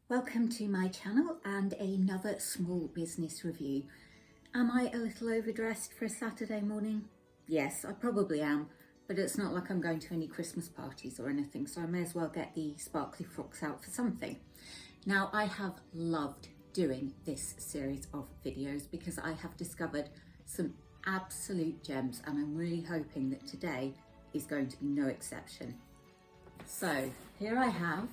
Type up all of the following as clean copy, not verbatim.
Welcome to my channel and another small business review. Am I a little overdressed for a Saturday morning? Yes, I probably am, but it's not like I'm going to any Christmas parties or anything, so I may as well get the sparkly frocks out for something. Now, I have loved doing this series of videos because I have discovered some absolute gems, and I'm really hoping that today is going to be no exception. So here I have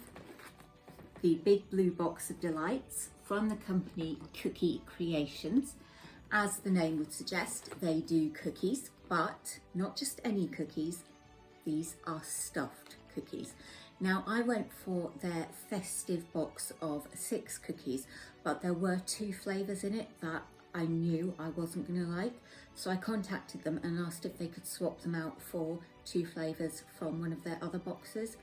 the big blue box of delights from the company Cookie Creations. As the name would suggest, they do cookies, but not just any cookies. These are stuffed cookies. Now, I went for their festive box of 6 cookies, but there were 2 flavours in it that I knew I wasn't going to like. So I contacted them and asked if they could swap them out for 2 flavours from one of their other boxes,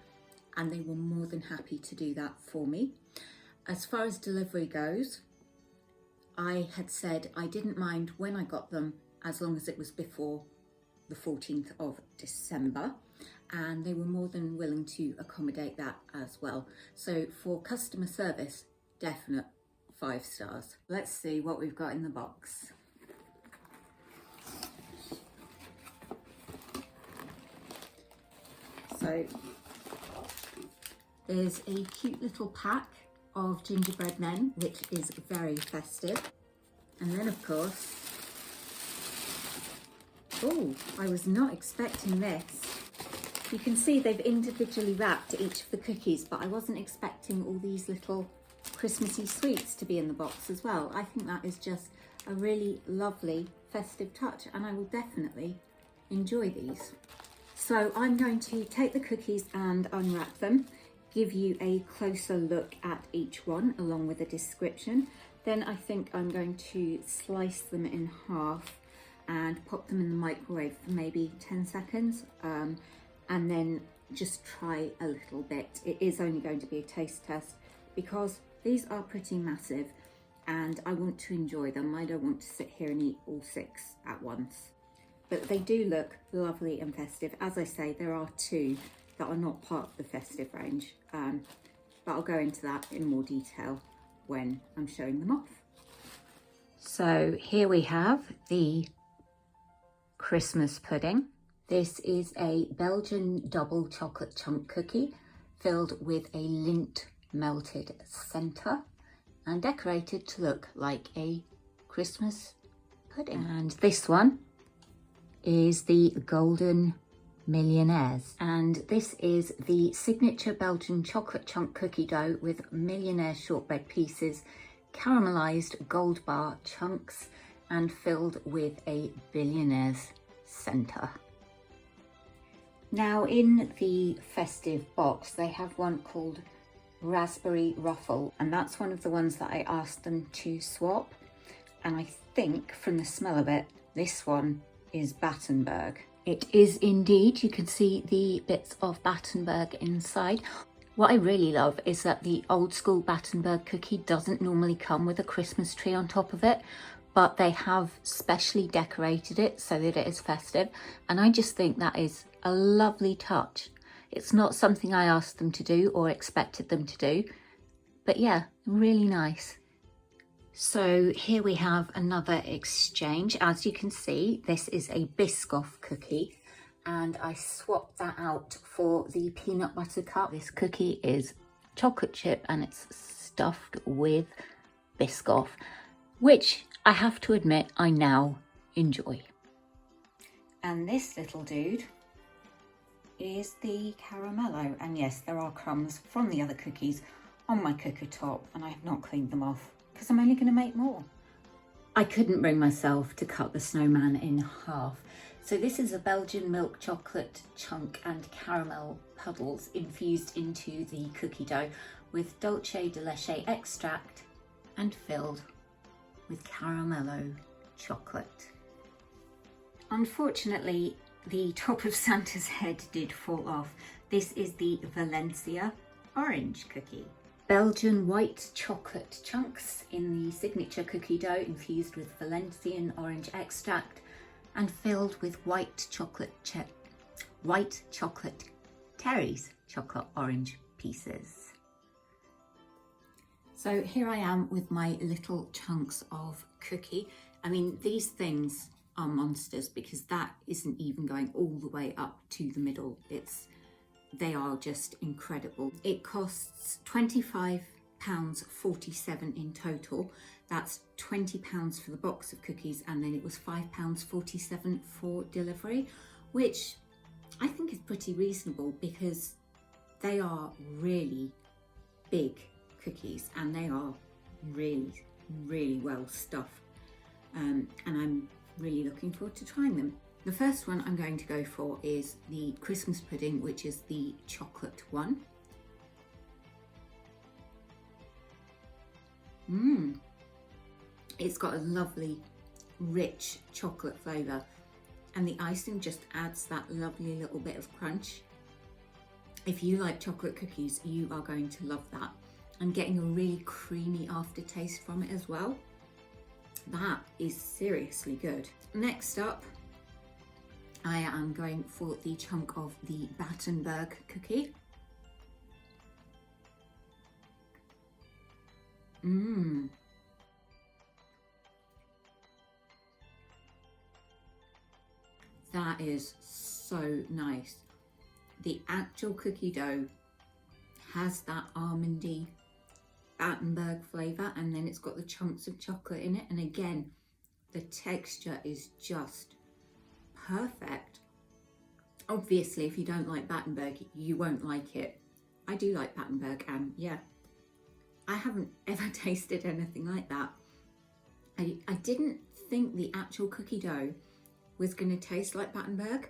and they were more than happy to do that for me. As far as delivery goes, I had said I didn't mind when I got them as long as it was before the 14th of December, and they were more than willing to accommodate that as well. So for customer service, definite 5 stars. Let's see what we've got in the box. So there's a cute little pack of gingerbread men, which is very festive. And then of course, oh, I was not expecting this. You can see they've individually wrapped each of the cookies, but I wasn't expecting all these little Christmassy sweets to be in the box as well. I think that is just a really lovely festive touch, and I will definitely enjoy these. So I'm going to take the cookies and unwrap them, give you a closer look at each one along with a description. Then I think I'm going to slice them in half and pop them in the microwave for maybe 10 seconds and then just try a little bit. It is only going to be a taste test because these are pretty massive and I want to enjoy them. I don't want to sit here and eat all 6 at once. But they do look lovely and festive. As I say, there are 2 that are not part of the festive range, but I'll go into that in more detail when I'm showing them off. So here we have the Christmas pudding. This is a Belgian double chocolate chunk cookie filled with a Lindt melted centre and decorated to look like a Christmas pudding. And this one is the golden Millionaires, and this is the signature Belgian chocolate chunk cookie dough with Millionaires shortbread pieces, caramelized gold bar chunks and filled with a Billionaires center. Now in the festive box they have one called Raspberry Ruffle, and that's one of the ones that I asked them to swap, and I think from the smell of it this one is Battenberg. It is indeed. You can see the bits of Battenberg inside. What I really love is that the old school Battenberg cookie doesn't normally come with a Christmas tree on top of it, but they have specially decorated it so that it is festive, and I just think that is a lovely touch. It's not something I asked them to do or expected them to do, but yeah, really nice. So here we have another exchange. As you can see, this is a Biscoff cookie, and I swapped that out for the peanut butter cup. This cookie is chocolate chip and it's stuffed with Biscoff, which I have to admit I now enjoy. And this little dude is the Caramello, and yes, there are crumbs from the other cookies on my cooker top and I have not cleaned them off, because I'm only going to make more. I couldn't bring myself to cut the snowman in half. So this is a Belgian milk chocolate chunk and caramel puddles infused into the cookie dough with dulce de leche extract and filled with caramello chocolate. Unfortunately, the top of Santa's head did fall off. This is the Valencia orange cookie. Belgian white chocolate chunks in the signature cookie dough infused with Valencian orange extract and filled with white chocolate Terry's chocolate orange pieces. So here I am with my little chunks of cookie. I mean, these things are monsters because that isn't even going all the way up to the middle. They are just incredible. It costs £25.47 in total. That's £20 for the box of cookies, and then it was £5.47 for delivery, which I think is pretty reasonable because they are really big cookies and they are really, really well stuffed. And I'm really looking forward to trying them. The first one I'm going to go for is the Christmas pudding, which is the chocolate one. It's got a lovely, rich chocolate flavour, and the icing just adds that lovely little bit of crunch. If you like chocolate cookies, you are going to love that. I'm getting a really creamy aftertaste from it as well. That is seriously good. Next up, I am going for the chunk of the Battenberg cookie. That is so nice. The actual cookie dough has that almondy Battenberg flavour, and then it's got the chunks of chocolate in it, and again the texture is just perfect. Obviously if you don't like Battenberg you won't like it. I do like Battenberg, and yeah, I haven't ever tasted anything like that. I didn't think the actual cookie dough was going to taste like Battenberg.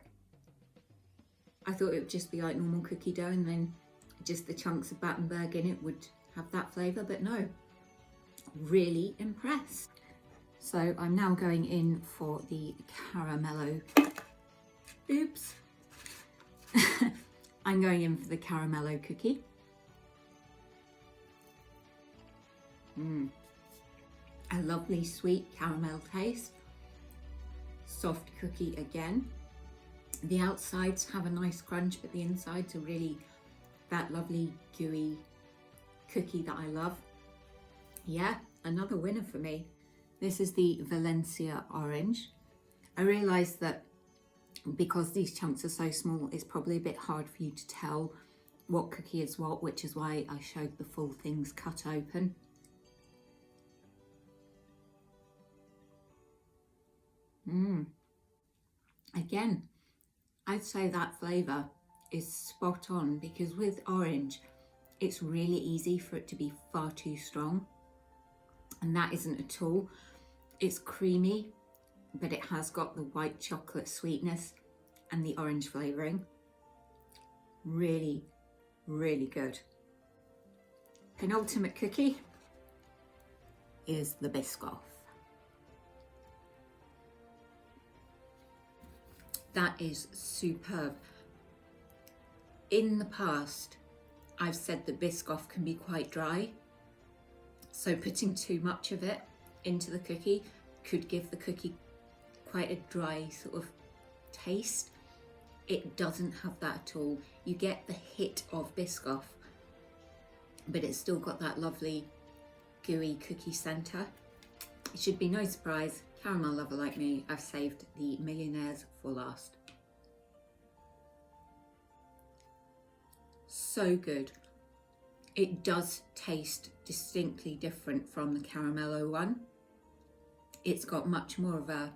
I thought it would just be like normal cookie dough and then just the chunks of Battenberg in it would have that flavour, but no, really impressed. So I'm now going in for the Caramello. Oops. I'm going in for the Caramello cookie. A lovely sweet caramel taste. Soft cookie again. The outsides have a nice crunch, but the insides are really that lovely gooey cookie that I love. Yeah, another winner for me. This is the Valencia orange. I realised that because these chunks are so small, it's probably a bit hard for you to tell what cookie is what, which is why I showed the full things cut open. Again, I'd say that flavour is spot on, because with orange, it's really easy for it to be far too strong, and that isn't at all. It's creamy, but it has got the white chocolate sweetness and the orange flavouring. Really, really good. Penultimate cookie is the Biscoff. That is superb. In the past, I've said that Biscoff can be quite dry, so putting too much of it into the cookie could give the cookie quite a dry sort of taste. It doesn't have that at all. You get the hit of Biscoff, but it's still got that lovely gooey cookie centre. It should be no surprise, caramel lover like me, I've saved the Millionaires for last. So good. It does taste distinctly different from the Caramello one. It's got much more of a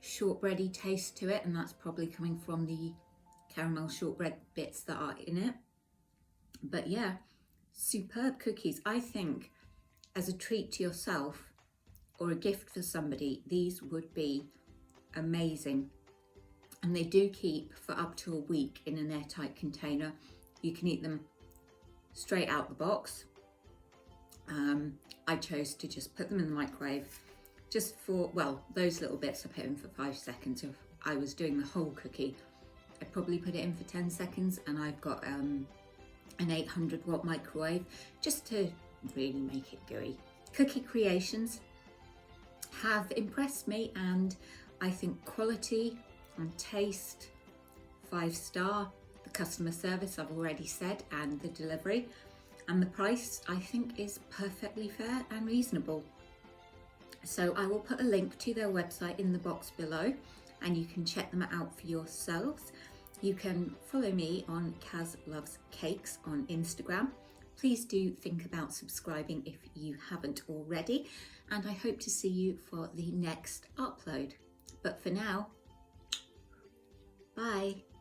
shortbready taste to it, and that's probably coming from the caramel shortbread bits that are in it. But yeah, superb cookies. I think as a treat to yourself or a gift for somebody, these would be amazing. And they do keep for up to a week in an airtight container. You can eat them straight out the box. I chose to just put them in the microwave just for, well, those little bits I put in for 5 seconds. If I was doing the whole cookie, I'd probably put it in for 10 seconds, and I've got an 800 watt microwave just to really make it gooey. Cookie Creations have impressed me, and I think quality and taste, 5-star. The customer service I've already said, and the delivery. and the price I think is perfectly fair and reasonable. So I will put a link to their website in the box below and you can check them out for yourselves. You can follow me on Kaz Loves Cakes on Instagram. Please do think about subscribing if you haven't already, and I hope to see you for the next upload. But for now, bye.